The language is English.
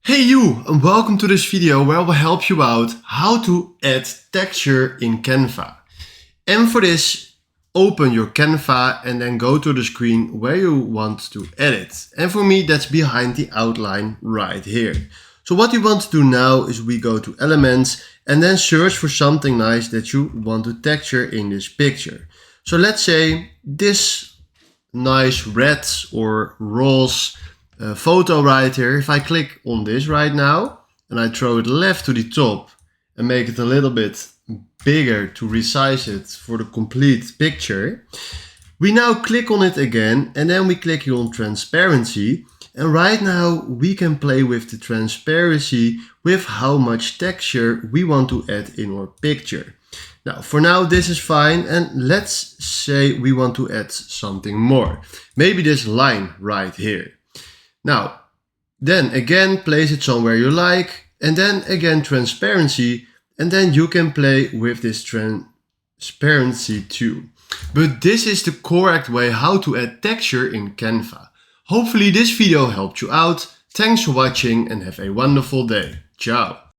Hey you, and welcome to this video where I will help you out how to add texture in Canva. And for this, open your Canva and then go to the screen where you want to edit. And for me, that's behind the outline right here. So what you want to do now is we go to elements and then search for something nice that you want to texture in this picture. So let's say this nice red or rose photo right here. If I click on this right now and I throw it left to the top and make it a little bit bigger to resize it for the complete picture, we now click on it again and then we click here on transparency, and right now we can play with the transparency with how much texture we want to add in our picture. Now for now this is fine, and let's say we want to add something more, maybe this line right here. Now, then again, place it somewhere you like, and then again transparency, and then you can play with this transparency too. But this is the correct way how to add texture in Canva. Hopefully this video helped you out. Thanks for watching and have a wonderful day. Ciao.